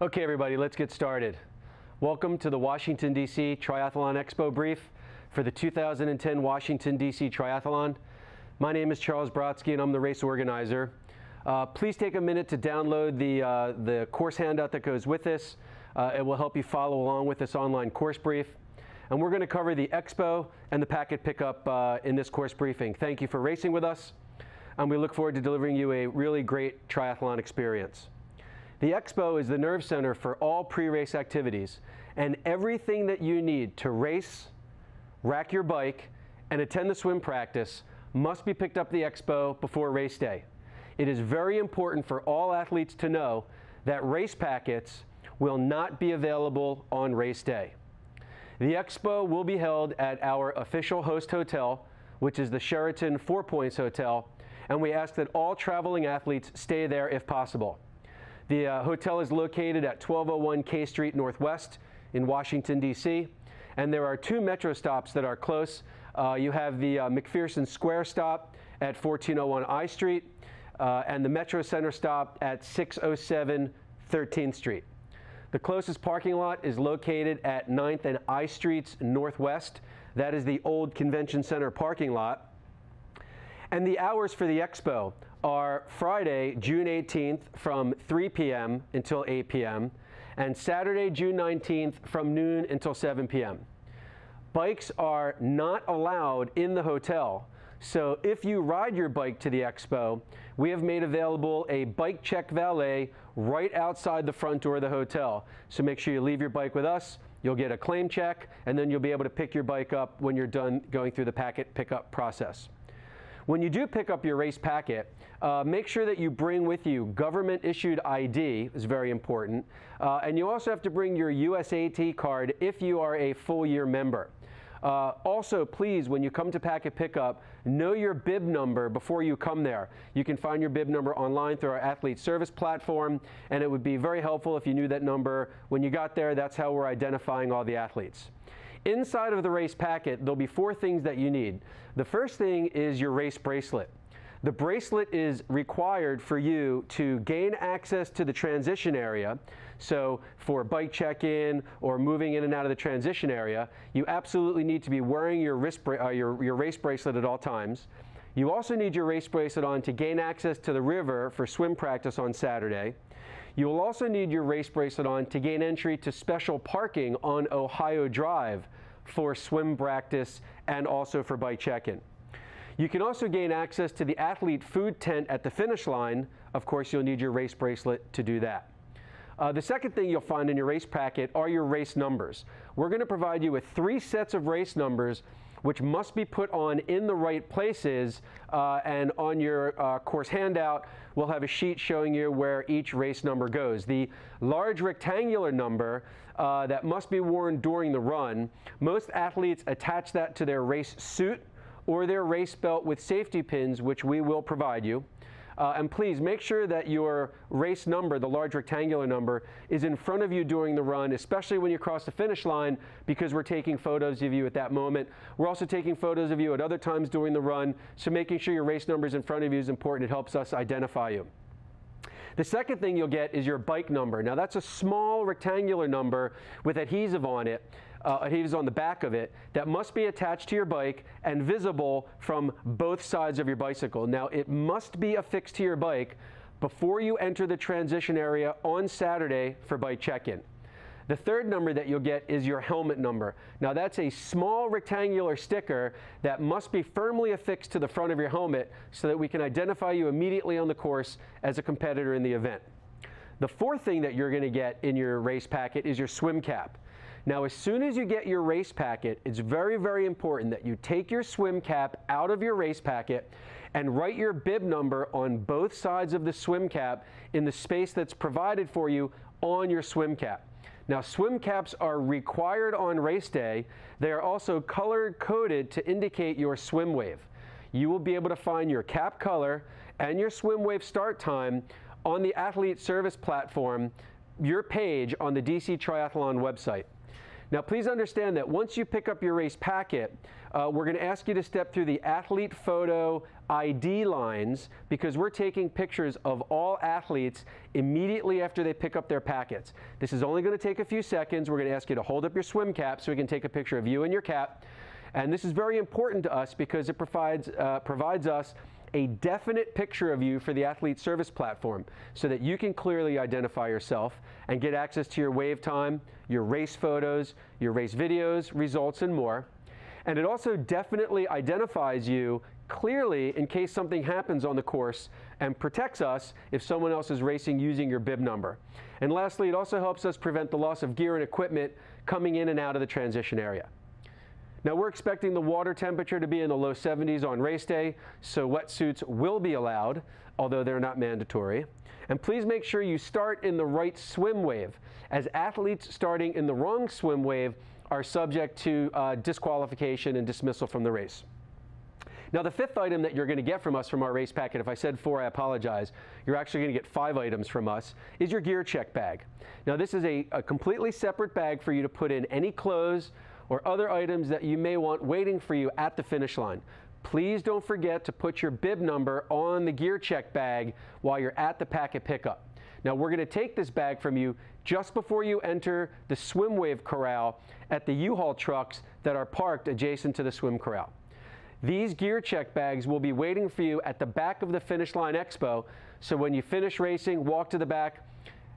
Okay, everybody, let's get started. Welcome to the Washington, D.C. Triathlon Expo brief for the 2010 Washington, D.C. Triathlon. My name is Charles Brodsky, and I'm the race organizer. Please take a minute to download the course handout that goes with this. It will help you follow along with this online course brief. And we're going to cover the Expo and the packet pickup in this course briefing. Thank you for racing with us, and we look forward to delivering you a really great triathlon experience. The Expo is the nerve center for all pre-race activities, and everything that you need to race, rack your bike, and attend the swim practice must be picked up at the Expo before race day. It is very important for all athletes to know that race packets will not be available on race day. The Expo will be held at our official host hotel, which is the Sheraton Four Points Hotel, and we ask that all traveling athletes stay there if possible. The hotel is located at 1201 K Street Northwest in Washington, D.C., and there are two metro stops that are close. You have the McPherson Square stop at 1401 I Street and the Metro Center stop at 607 13th Street. The closest parking lot is located at 9th and I Streets Northwest. That is the old Convention Center parking lot. And the hours for the Expo are Friday, June 18th from 3 p.m. until 8 p.m. and Saturday, June 19th from noon until 7 p.m. Bikes are not allowed in the hotel, so if you ride your bike to the Expo, we have made available a bike check valet right outside the front door of the hotel. So make sure you leave your bike with us, you'll get a claim check, and then you'll be able to pick your bike up when you're done going through the packet pickup process. When you do pick up your race packet, make sure that you bring with you government-issued ID, is very important, and you also have to bring your USAT card if you are a full-year member. Also, please, when you come to packet pickup, know your bib number before you come there. You can find your bib number online through our athlete service platform, and it would be very helpful if you knew that number when you got there. That's how we're identifying all the athletes. Inside of the race packet, there'll be four things that you need. The first thing is your race bracelet. The bracelet is required for you to gain access to the transition area. So for bike check-in or moving in and out of the transition area, you absolutely need to be wearing your race bracelet at all times. You also need your race bracelet on to gain access to the river for swim practice on Saturday. You will also need your race bracelet on to gain entry to special parking on Ohio Drive for swim practice and also for bike check-in. You can also gain access to the athlete food tent at the finish line. Of course, you'll need your race bracelet to do that. The second thing you'll find in your race packet are your race numbers. We're going to provide you with 3 sets of race numbers which must be put on in the right places, and on your course handout we'll have a sheet showing you where each race number goes. The large rectangular number that must be worn during the run, most athletes attach that to their race suit or their race belt with safety pins, which we will provide you. And please make sure that your race number, the large rectangular number, is in front of you during the run, especially when you cross the finish line, because we're taking photos of you at that moment. We're also taking photos of you at other times during the run, so making sure your race number is in front of you is important. It helps us identify you. The second thing you'll get is your bike number. Now that's a small rectangular number with adhesive on it. Adhesives on the back of it that must be attached to your bike and visible from both sides of your bicycle. Now it must be affixed to your bike before you enter the transition area on Saturday for bike check-in. The third number that you'll get is your helmet number. Now that's a small rectangular sticker that must be firmly affixed to the front of your helmet so that we can identify you immediately on the course as a competitor in the event. The fourth thing that you're going to get in your race packet is your swim cap. Now, as soon as you get your race packet, it's very, very important that you take your swim cap out of your race packet and write your bib number on both sides of the swim cap in the space that's provided for you on your swim cap. Now, swim caps are required on race day. They are also color-coded to indicate your swim wave. You will be able to find your cap color and your swim wave start time on the athlete service platform, your page on the DC Triathlon website. Now please understand that once you pick up your race packet, we're going to ask you to step through the athlete photo ID lines because we're taking pictures of all athletes immediately after they pick up their packets. This is only going to take a few seconds. We're going to ask you to hold up your swim cap so we can take a picture of you and your cap. And this is very important to us because it provides us a definite picture of you for the athlete service platform so that you can clearly identify yourself and get access to your wave time, your race photos, your race videos, results, and more. And it also definitely identifies you clearly in case something happens on the course and protects us if someone else is racing using your bib number. And lastly, it also helps us prevent the loss of gear and equipment coming in and out of the transition area. Now we're expecting the water temperature to be in the low 70s on race day, so wetsuits will be allowed, although they're not mandatory. And please make sure you start in the right swim wave, as athletes starting in the wrong swim wave are subject to disqualification and dismissal from the race. Now the fifth item that you're going to get from us from our race packet, if I said 4, I apologize, you're actually going to get 5 items from us, is your gear check bag. Now this is a completely separate bag for you to put in any clothes or other items that you may want waiting for you at the finish line. Please don't forget to put your bib number on the gear check bag while you're at the packet pickup. Now we're going to take this bag from you just before you enter the swim wave corral at the U-Haul trucks that are parked adjacent to the swim corral. These gear check bags will be waiting for you at the back of the Finish Line Expo, so when you finish racing, walk to the back,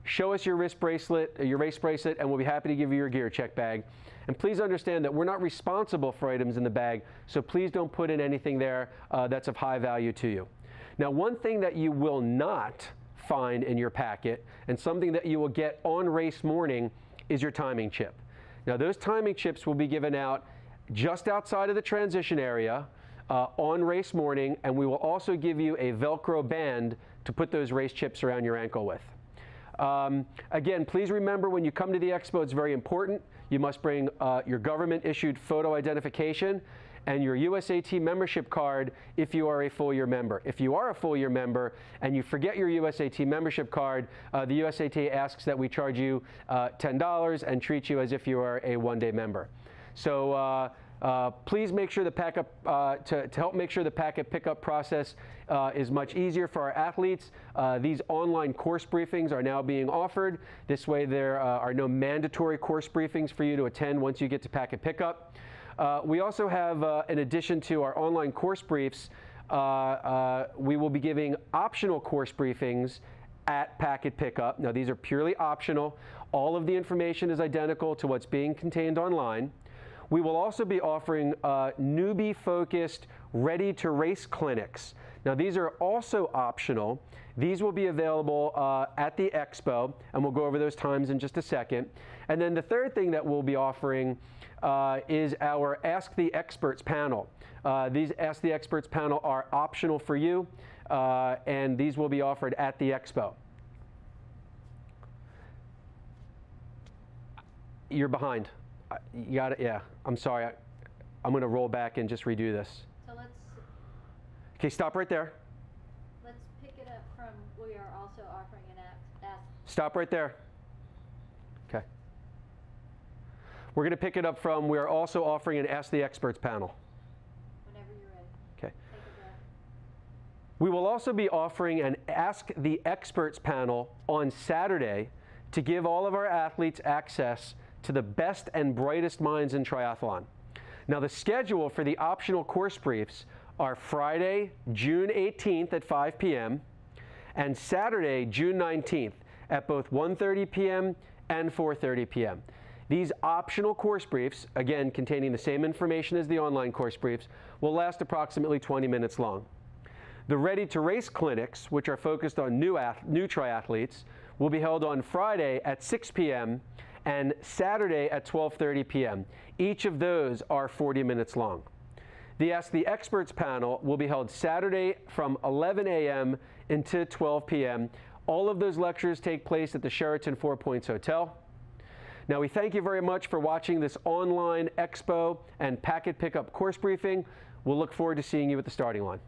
show us your wrist bracelet, your race bracelet, and we'll be happy to give you your gear check bag. And please understand that we're not responsible for items in the bag, so please don't put in anything there that's of high value to you. Now, one thing that you will not find in your packet, and something that you will get on race morning, is your timing chip. Now, those timing chips will be given out just outside of the transition area on race morning, and we will also give you a Velcro band to put those race chips around your ankle with. Again, please remember when you come to the Expo, it's very important. You must bring your government-issued photo identification and your USAT membership card if you are a full-year member. If you are a full-year member and you forget your USAT membership card, the USAT asks that we charge you $10 and treat you as if you are a one-day member. So please make sure the to help make sure the packet pickup process is much easier for our athletes. These online course briefings are now being offered. This way there are no mandatory course briefings for you to attend once you get to packet pickup. We also have, in addition to our online course briefs, we will be giving optional course briefings at packet pickup. Now these are purely optional. All of the information is identical to what's being contained online. We will also be offering newbie-focused, ready-to-race clinics. Now, these are also optional. These will be available at the Expo, and we'll go over those times in just a second. And then the third thing that we'll be offering is our Ask the Experts panel. These Ask the Experts panel are optional for you, and these will be offered at the Expo. You're behind. You got it, yeah. I'm sorry. I'm going to roll back and just redo this. So let's... Okay, stop right there. Let's pick it up from, we are also offering an ask. Stop right there. Okay. We're going to pick it up from, we are also offering an Ask the Experts panel. Whenever you're ready. Okay. Take a breath. We will also be offering an Ask the Experts panel on Saturday to give all of our athletes access to the best and brightest minds in triathlon. Now the schedule for the optional course briefs are Friday, June 18th at 5 p.m. and Saturday, June 19th at both 1:30 p.m. and 4:30 p.m. These optional course briefs, again containing the same information as the online course briefs, will last approximately 20 minutes long. The Ready to Race clinics, which are focused on new triathletes, will be held on Friday at 6 p.m. and Saturday at 12:30 p.m. Each of those are 40 minutes long. The Ask the Experts panel will be held Saturday from 11 a.m. until 12 p.m. All of those lectures take place at the Sheraton Four Points Hotel. Now we thank you very much for watching this online Expo and packet pickup course briefing. We'll look forward to seeing you at the starting line.